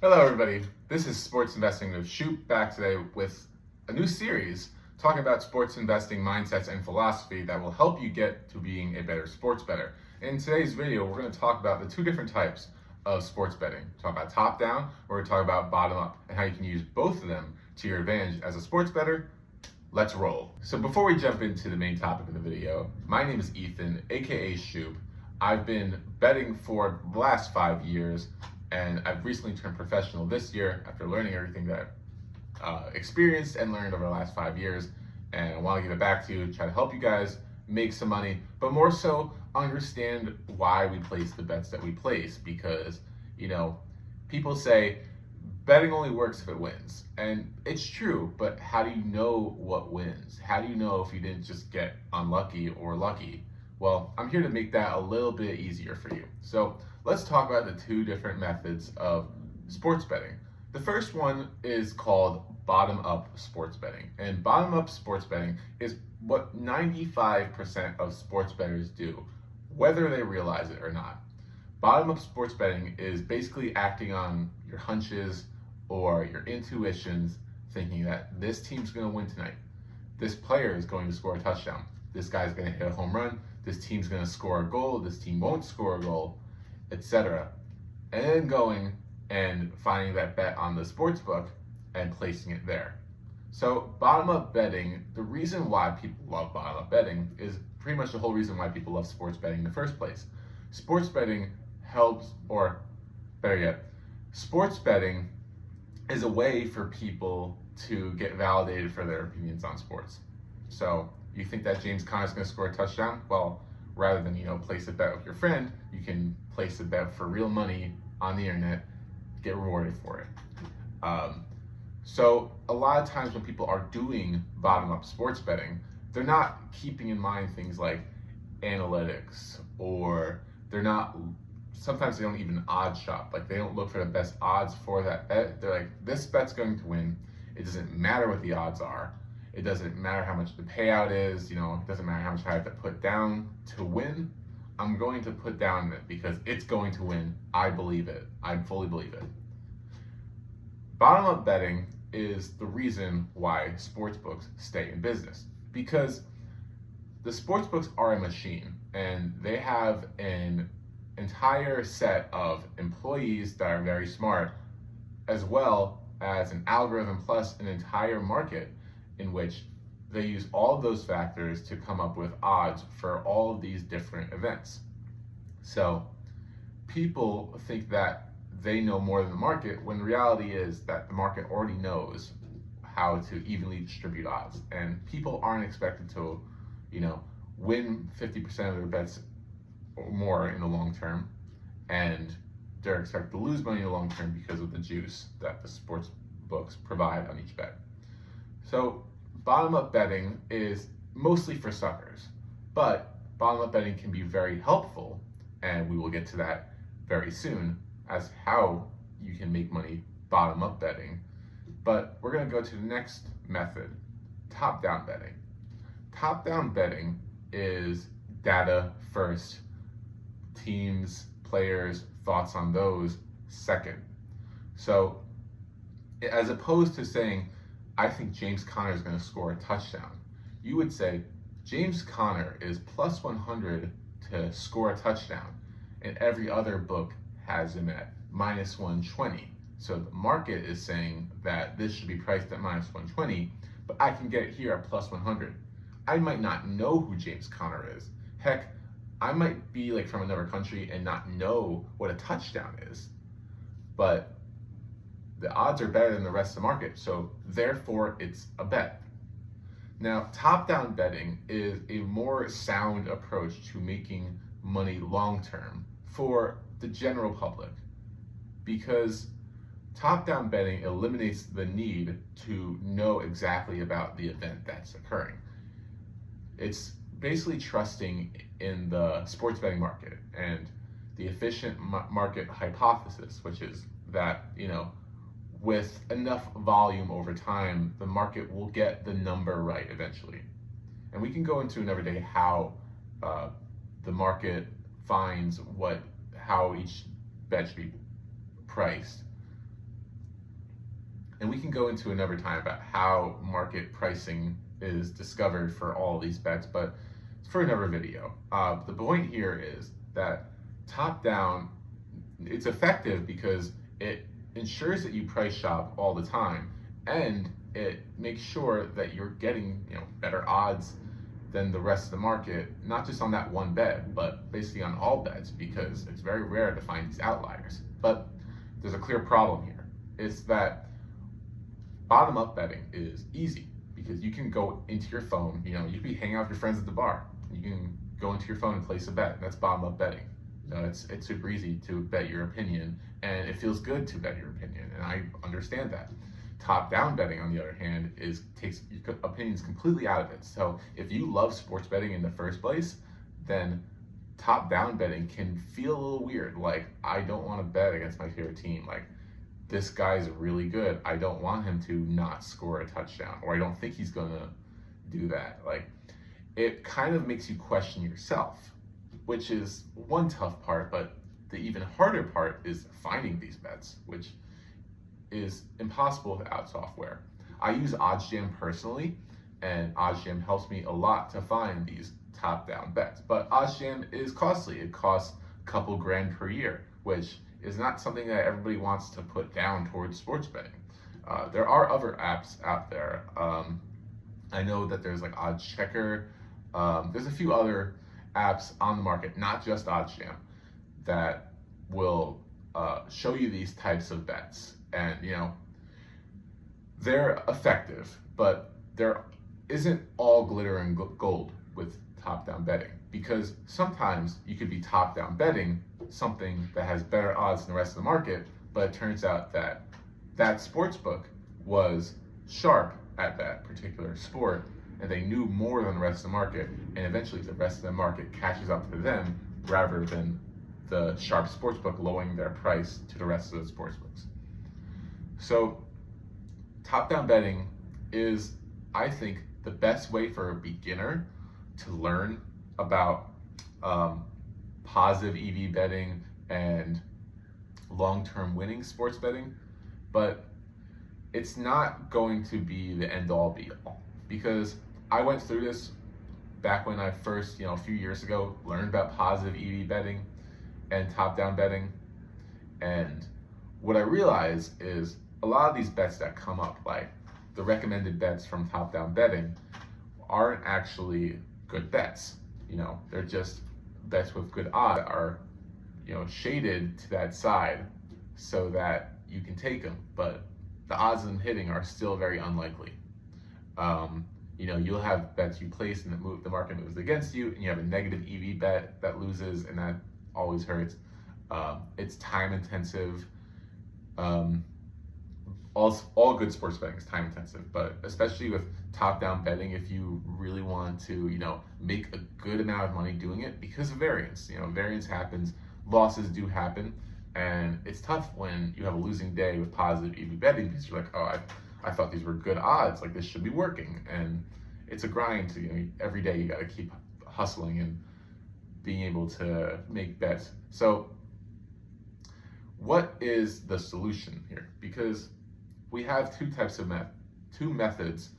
Hello, everybody. This is Sports Investing with Shoot, back today with a new series talking about sports investing mindsets and philosophy that will help you get to being a better sports bettor. In today's video, we're going to talk about the two different types of sports betting. Talk about top down, or we're going to talk about bottom up, and how you can use both of them to your advantage as a sports bettor. Let's roll. So before we jump into the main topic of the video, my name is Ethan, aka Shoop. I've been betting for the last 5 years, and I've recently turned professional this year after learning everything that I've experienced and learned over the last 5 years. And I want to give it back to you, try to help you guys make some money, but more so understand why we place the bets that we place. Because, people say betting only works if it wins. And it's true, but how do you know what wins? How do you know if you didn't just get unlucky or lucky? Well, I'm here to make that a little bit easier for you. So let's talk about the two different methods of sports betting. The first one is called bottom-up sports betting. And bottom-up sports betting is what 95% of sports bettors do, whether they realize it or not. Bottom-up sports betting is basically acting on your hunches or your intuitions, thinking that this team's going to win tonight. This player is going to score a touchdown. This guy's going to hit a home run. This team's going to score a goal. This team won't score a goal, etc. And then going and finding that bet on the sports book and placing it there. So bottom-up betting, the reason why people love bottom-up betting is pretty much the whole reason why people love sports betting in the first place. Sports betting helps, or better yet, sports betting is a way for people to get validated for their opinions on sports. So you think that James Conner's going to score a touchdown? Well, rather than place a bet with your friend, you can place a bet for real money on the internet, get rewarded for it. So a lot of times when people are doing bottom-up sports betting, they're not keeping in mind things like analytics, or sometimes they don't even odd shop. Like, they don't look for the best odds for that bet. They're like, this bet's going to win. It doesn't matter what the odds are. It doesn't matter how much the payout is. It doesn't matter how much I have to put down to win. I'm going to put down it because it's going to win. I believe it. I fully believe it. Bottom-up betting is the reason why sports books stay in business, because the sports books are a machine, and they have an entire set of employees that are very smart, as well as an algorithm plus an entire market in which they use all of those factors to come up with odds for all of these different events. So people think that they know more than the market, when the reality is that the market already knows how to evenly distribute odds, and people aren't expected to win 50% of their bets or more in the long term, and they're expected to lose money in the long term because of the juice that the sports books provide on each bet. So bottom-up betting is mostly for suckers, but bottom-up betting can be very helpful, and we will get to that very soon as how you can make money bottom-up betting. But we're going to go to the next method, top-down betting. Top-down betting is data first, teams, players, thoughts on those second. So as opposed to saying, I think James Conner is going to score a touchdown, you would say, James Conner is plus 100 to score a touchdown, and every other book has him at minus 120. So the market is saying that this should be priced at minus 120, but I can get it here at plus 100. I might not know who James Conner is. Heck, I might be from another country and not know what a touchdown is, but the odds are better than the rest of the market, so therefore it's a bet. Now, top-down betting is a more sound approach to making money long-term for the general public, because top-down betting eliminates the need to know exactly about the event that's occurring. It's basically trusting in the sports betting market and the efficient market hypothesis, which is that, with enough volume over time, the market will get the number right eventually. And we can go into another day how the market finds how each bet should be priced. And we can go into another time about how market pricing is discovered for all these bets, but for another video. The point here is that top down, it's effective because it ensures that you price shop all the time, and it makes sure that you're getting better odds than the rest of the market, not just on that one bet, but basically on all bets, because it's very rare to find these outliers. But there's a clear problem here. It's that bottom up betting is easy because you can go into your phone, you can be hanging out with your friends at the bar. You can go into your phone and place a bet. That's bottom up betting. It's super easy to bet your opinion, and it feels good to bet your opinion, and I understand that. Top down betting, on the other hand, takes your opinions completely out of it. So if you love sports betting in the first place, then top down betting can feel a little weird. Like, I don't want to bet against my favorite team. Like, this guy's really good. I don't want him to not score a touchdown, or I don't think he's going to do that. Like, it kind of makes you question yourself, which is one tough part, but the even harder part is finding these bets, which is impossible without software. I use OddsJam personally, and OddsJam helps me a lot to find these top-down bets. But OddsJam is costly. It costs a couple grand per year, which is not something that everybody wants to put down towards sports betting. There are other apps out there. I know that there's like OddsChecker. There's a few other apps on the market, not just OddsJam, that will show you these types of bets. And they're effective, but there isn't all glitter and gold with top-down betting, because sometimes you could be top-down betting something that has better odds than the rest of the market, but it turns out that that sports book was sharp at that particular sport, and they knew more than the rest of the market, and eventually the rest of the market catches up to them rather than the sharp sports book lowering their price to the rest of the sports books. So top-down betting is, I think, the best way for a beginner to learn about positive EV betting and long-term winning sports betting, but it's not going to be the end-all be-all, because I went through this back when I first, a few years ago, learned about positive EV betting and top-down betting, and what I realized is a lot of these bets that come up, like the recommended bets from top-down betting, aren't actually good bets. They're just bets with good odds that are, shaded to that side so that you can take them, but the odds of them hitting are still very unlikely. You'll have bets you place and the market moves against you, and you have a negative EV bet that loses, and that always hurts. It's time intensive. All good sports betting is time intensive, but especially with top-down betting, if you really want to, make a good amount of money doing it, because of variance. Variance happens, losses do happen, and it's tough when you have a losing day with positive EV betting, because you're like, oh, I thought these were good odds, like this should be working, and it's a grind to, every day you got to keep hustling and being able to make bets. So what is the solution here? Because we have two methods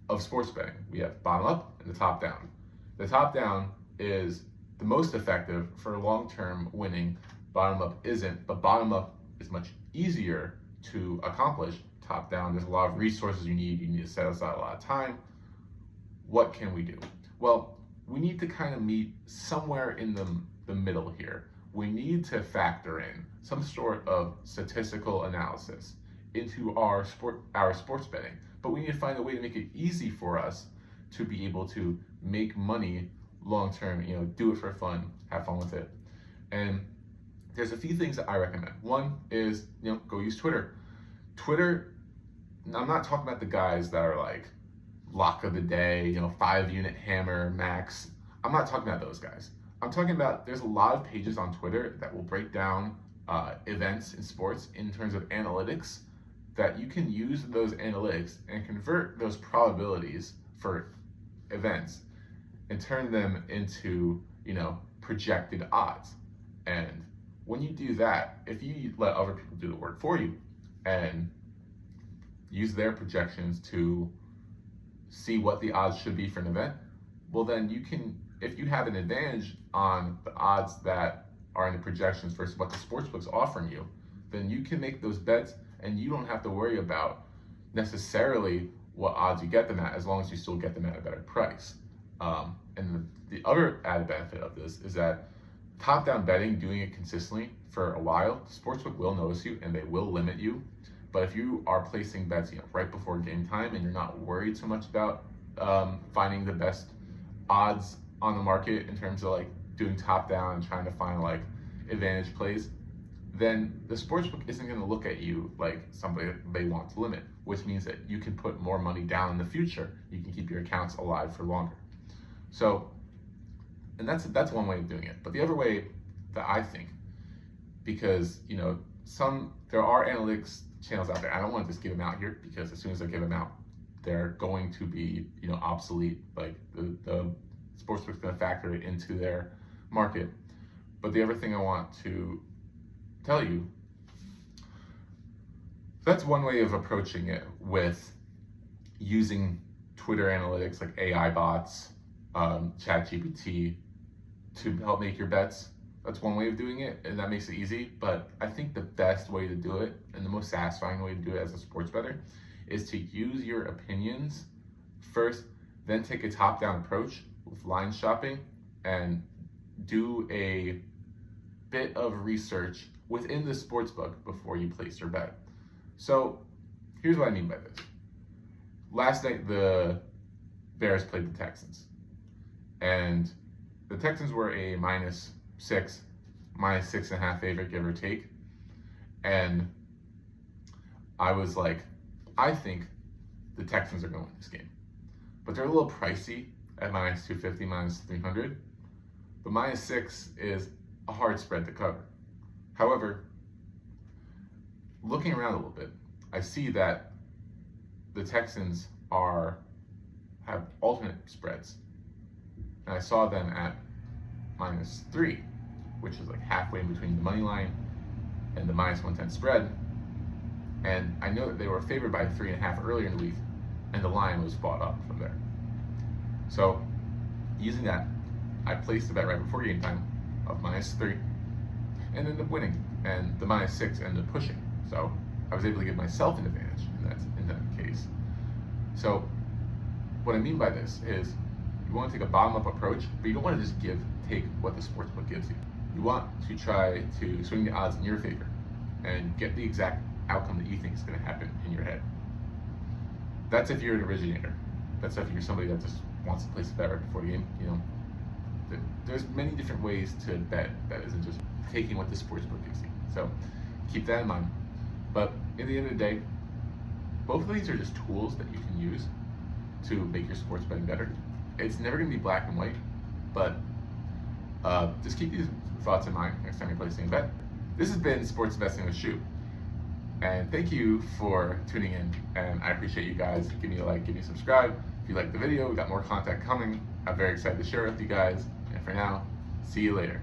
of sports betting. We have bottom up and the top down. The top down is the most effective for long-term winning. Bottom up isn't, but bottom up is much easier to accomplish. Top down, there's a lot of resources you need. You need to set aside a lot of time. What can we do? Well, we need to kind of meet somewhere in the middle here. We need to factor in some sort of statistical analysis into our sports betting, but we need to find a way to make it easy for us to be able to make money long term, do it for fun, have fun with it. And there's a few things that I recommend. One is, go use Twitter. Twitter, I'm not talking about the guys that are like lock of the day, 5-unit hammer max. I'm not talking about those guys. I'm talking about, there's a lot of pages on Twitter that will break down events in sports in terms of analytics, that you can use those analytics and convert those probabilities for events and turn them into, projected odds. And when you do that, if you let other people do the work for you and use their projections to see what the odds should be for an event, well then you can, if you have an advantage on the odds that are in the projections versus what the sportsbook's offering you, then you can make those bets and you don't have to worry about necessarily what odds you get them at, as long as you still get them at a better price. And the other added benefit of this is that top-down betting, doing it consistently for a while, the sportsbook will notice you and they will limit you. But if you are placing bets, right before game time, and you're not worried so much about finding the best odds on the market in terms of like doing top-down and trying to find like advantage plays, then the sportsbook isn't going to look at you like somebody that they want to limit, which means that you can put more money down in the future. You can keep your accounts alive for longer. So, and that's one way of doing it. But the other way that I think, because there are analytics channels out there. I don't want to just give them out here, because as soon as I give them out, they're going to be obsolete. Like the sportsbook's going to factor it into their market. But the other thing I want to tell you, that's one way of approaching it, with using Twitter analytics like AI bots, ChatGPT to help make your bets. That's one way of doing it, and that makes it easy. But I think the best way to do it, and the most satisfying way to do it as a sports bettor, is to use your opinions first, then take a top-down approach with line shopping, and do a bit of research within the sportsbook before you place your bet. So here's what I mean by this. Last night, the Bears played the Texans, and the Texans were a -6, -6.5 favorite, give or take. And I was like, I think the Texans are going to win this game. But they're a little pricey at -250, -300. But -6 is a hard spread to cover. However, looking around a little bit, I see that the Texans have alternate spreads. And I saw them at -3, which is like halfway in between the money line and the -110 spread. And I know that they were favored by 3.5 earlier in the week, and the line was bought up from there. So using that, I placed the bet right before game time of -3 and ended up winning, and the -6 ended up pushing. So I was able to give myself an advantage in that case. So what I mean by this is, you want to take a bottom-up approach, but you don't want to just take what the sportsbook gives you. You want to try to swing the odds in your favor and get the exact outcome that you think is going to happen in your head. That's if you're an originator. That's if you're somebody that just wants to place a bet right before the game. There's many different ways to bet that isn't just taking what the sportsbook gives you. So keep that in mind. But at the end of the day, both of these are just tools that you can use to make your sports betting better. It's never going to be black and white, but just keep these thoughts in mind next time you're placing a bet. This has been Sports Investing with Shu, and thank you for tuning in, and I appreciate you guys. Give me a like, give me a subscribe. If you like the video, we got more content coming. I'm very excited to share it with you guys, and for now, see you later.